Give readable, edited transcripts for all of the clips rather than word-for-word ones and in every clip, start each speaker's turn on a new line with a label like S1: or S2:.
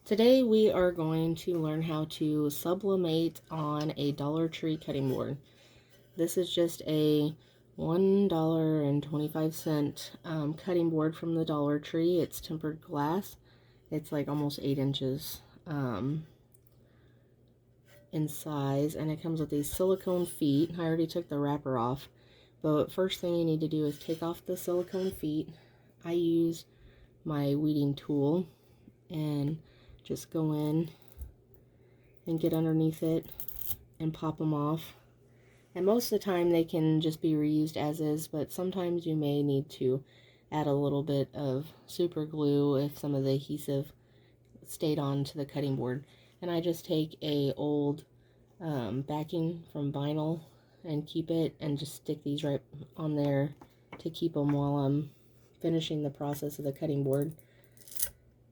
S1: Today we are going to learn how to sublimate on a Dollar Tree cutting board. This is just a $1.25 cutting board from the Dollar Tree. It's tempered glass. It's like almost 8 inches in size, and it comes with these silicone feet. I already took the wrapper off, but first thing you need to do is take off the silicone feet. I use my weeding tool and just go in and get underneath it and pop them off. And most of the time they can just be reused as is, but sometimes you may need to add a little bit of super glue if some of the adhesive stayed on to the cutting board. And I just take a old backing from vinyl and keep it, and just stick these right on there to keep them while I'm finishing the process of the cutting board.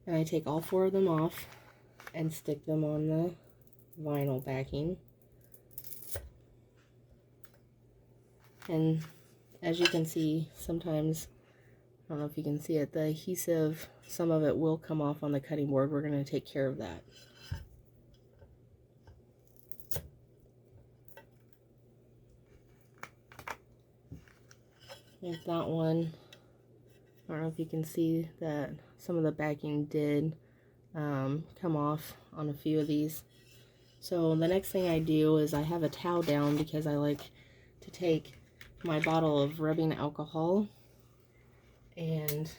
S1: And I take all 4 of them off and stick them on the vinyl backing. And as you can see, sometimes, I don't know if you can see it, the adhesive, some of it will come off on the cutting board. We're going to take care of that. Like that one, I don't know if you can see that some of the backing did come off on a few of these. So the next thing I do is I have a towel down, because I like to take my bottle of rubbing alcohol and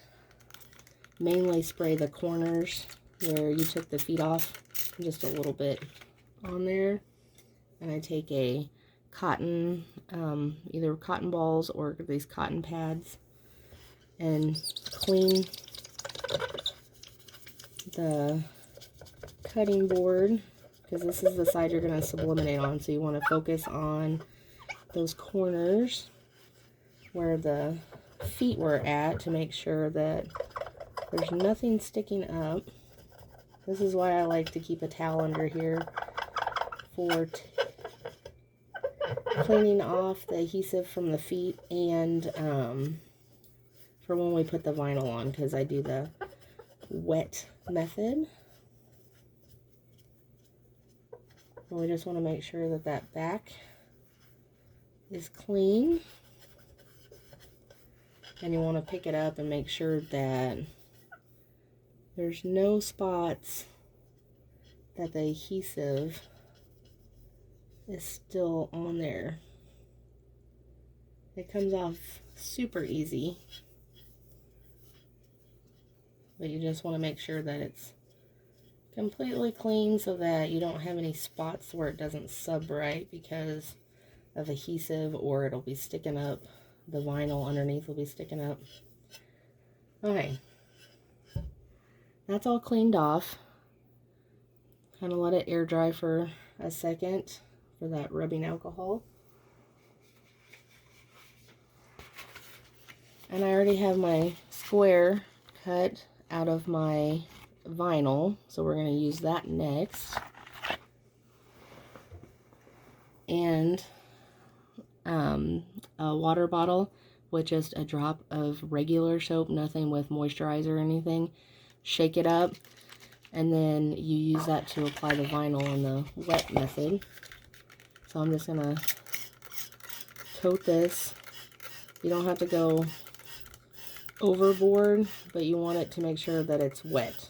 S1: mainly spray the corners where you took the feet off, just a little bit on there. And I take a cotton, either cotton balls or these cotton pads, and clean the cutting board, because this is the side you're going to sublimate on. So you want to focus on those corners where the feet were at to make sure that there's nothing sticking up. This is why I like to keep a towel under here for cleaning off the adhesive from the feet, and for when we put the vinyl on, because I do the wet method. And we just want to make sure that that back is clean. And you want to pick it up and make sure that there's no spots that the adhesive is still on there. It comes off super easy, but you just want to make sure that it's completely clean so that you don't have any spots where it doesn't sub right because of adhesive, or it'll be sticking up. The vinyl underneath will be sticking up. Okay, that's all cleaned off. Kind of let it air dry for a second for that rubbing alcohol. And I already have my square cut out of my vinyl, so we're going to use that next. And a water bottle with just a drop of regular soap, nothing with moisturizer or anything. Shake it up, and then you use that to apply the vinyl in the wet method. So I'm just going to coat this. You don't have to go overboard, but you want it to make sure that it's wet.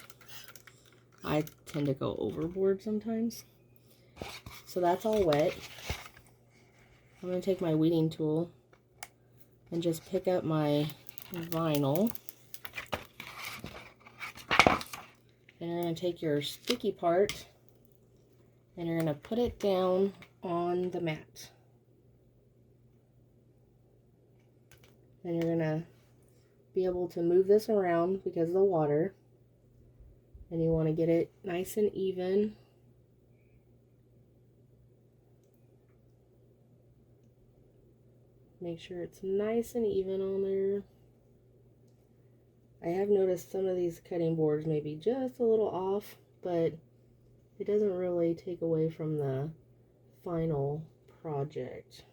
S1: I tend to go overboard sometimes. So that's all wet. I'm going to take my weeding tool and just pick up my vinyl. And you're going to take your sticky part and you're going to put it down on the mat. And you're going to be able to move this around because of the water. And you want to get it nice and even. Make sure it's nice and even on there. I have noticed some of these cutting boards may be just a little off, but it doesn't really take away from the final project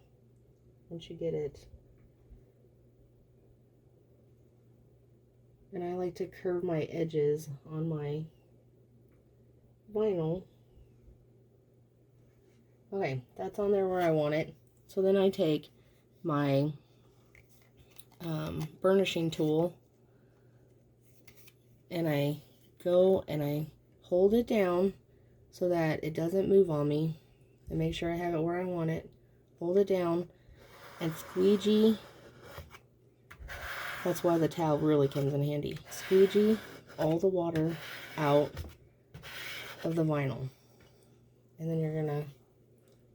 S1: once you get it. And I like to curve my edges on my vinyl. Okay, that's on there where I want it. So then I take my burnishing tool and I go and I hold it down so that it doesn't move on me, and make sure I have it where I want it. Hold it down and squeegee. That's why the towel really comes in handy. Squeegee all the water out of the vinyl. And then you're gonna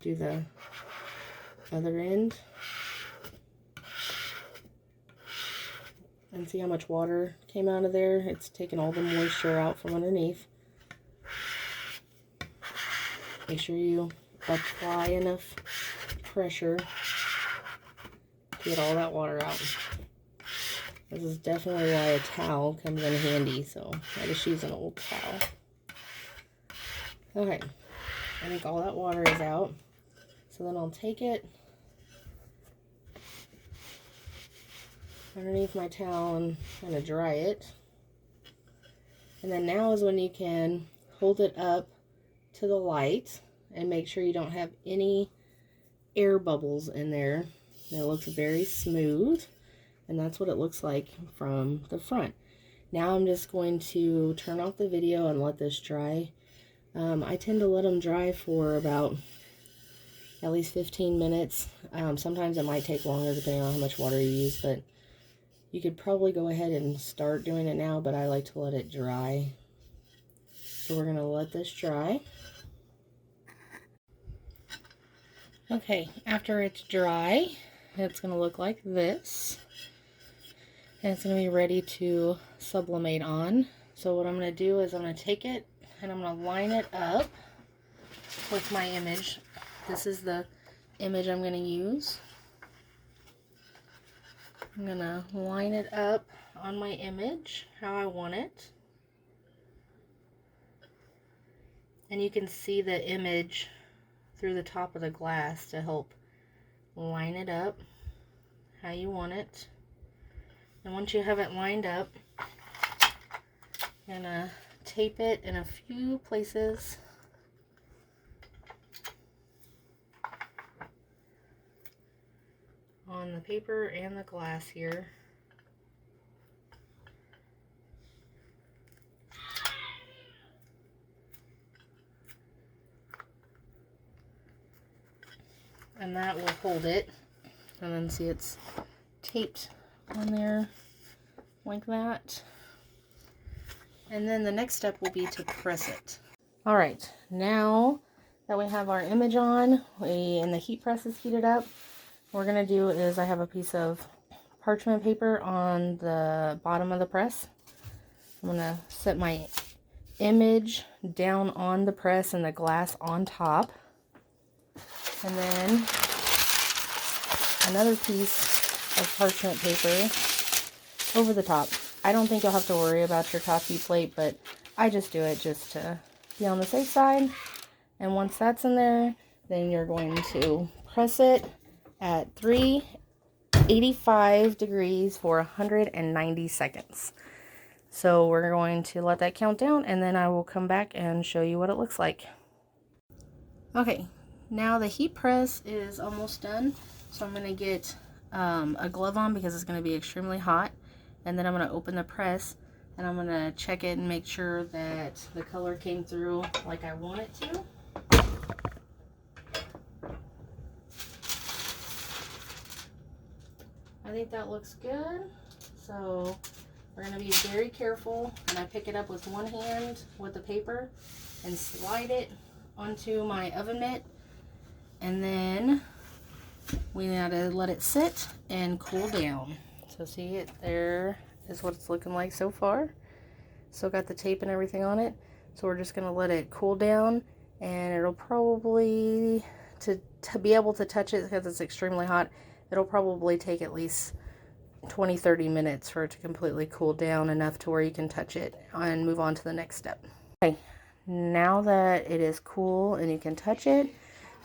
S1: do the other end. And see how much water came out of there? It's taken all the moisture out from underneath. Make sure you apply enough pressure to get all that water out. This is definitely why a towel comes in handy, so I just use an old towel. Okay, I think all that water is out. So then I'll take it underneath my towel and kind of dry it. And then now is when you can hold it up to the light and make sure you don't have any air bubbles in there. And it looks very smooth, and that's what it looks like from the front. Now I'm just going to turn off the video and let this dry. I tend to let them dry for about at least 15 minutes. Sometimes it might take longer depending on how much water you use, but you could probably go ahead and start doing it now, but I like to let it dry. So we're going to let this dry. Okay, after it's dry, it's going to look like this. And it's going to be ready to sublimate on. So what I'm going to do is I'm going to take it and I'm going to line it up with my image. This is the image I'm going to use. I'm going to line it up on my image how I want it. And you can see the image through the top of the glass to help line it up how you want it. And once you have it lined up, I'm going to tape it in a few places. On the paper and the glass here. And that will hold it. And then see it's taped on there like that. And then the next step will be to press it. Alright, now that we have our image on and the heat press is heated up, what we're going to do is I have a piece of parchment paper on the bottom of the press. I'm going to set my image down on the press and the glass on top. And then another piece of parchment paper over the top. I don't think you'll have to worry about your top heat plate, but I just do it just to be on the safe side. And once that's in there, then you're going to press it at 385 degrees for 190 seconds. So we're going to let that count down, and then I will come back and show you what it looks like. Okay, now the heat press is almost done. So I'm going to get a glove on because it's going to be extremely hot. And then I'm going to open the press and I'm going to check it and make sure that the color came through like I want it to. I think that looks good. So we're going to be very careful, and I pick it up with one hand with the paper and slide it onto my oven mitt, and then we gotta let it sit and cool down. So see it, there is what it's looking like so far. Still got the tape and everything on it. So we're just gonna let it cool down, and it'll probably, to be able to touch it because it's extremely hot, it'll probably take at least 20-30 minutes for it to completely cool down enough to where you can touch it and move on to the next step. Okay, now that it is cool and you can touch it,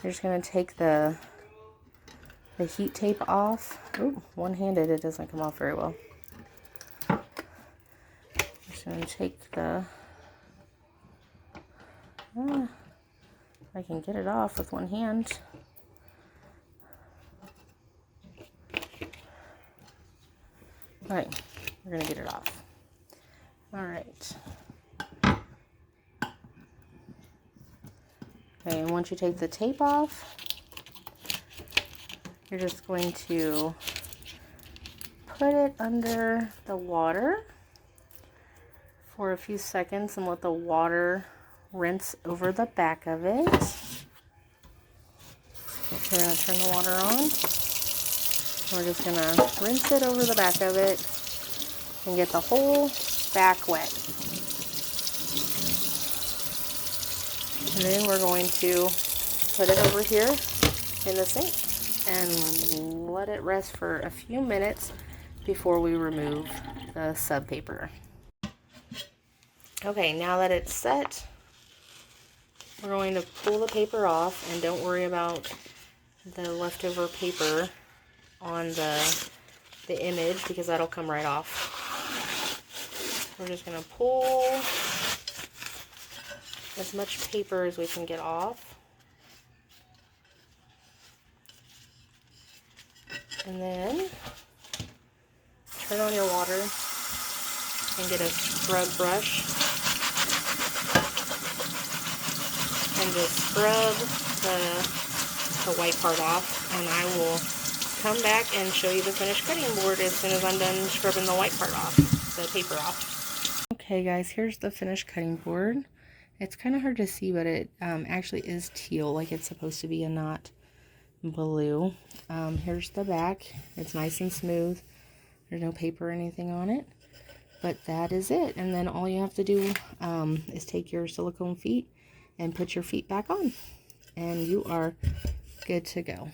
S1: you're just going to take the heat tape off. Ooh, one-handed, it doesn't come off very well. Just going to take the I can get it off with one hand. Okay, we're gonna get it off. All right. Okay, and once you take the tape off, you're just going to put it under the water for a few seconds and let the water rinse over the back of it. We're going to turn the water on. We're just going to rinse it over the back of it and get the whole back wet. And then we're going to put it over here in the sink and let it rest for a few minutes before we remove the sub paper. Okay, now that it's set, we're going to pull the paper off, and don't worry about the leftover paper on the image because that'll come right off. We're just going to pull as much paper as we can get off. And then turn on your water and get a scrub brush and just scrub the white part off, and I will come back and show you the finished cutting board as soon as I'm done scrubbing the white part off, the paper off. Okay guys, here's the finished cutting board. It's kind of hard to see, but it actually is teal like it's supposed to be and not blue. Here's the back. It's nice and smooth. There's no paper or anything on it. But that is it. And then all you have to do is take your silicone feet and put your feet back on. And you are good to go.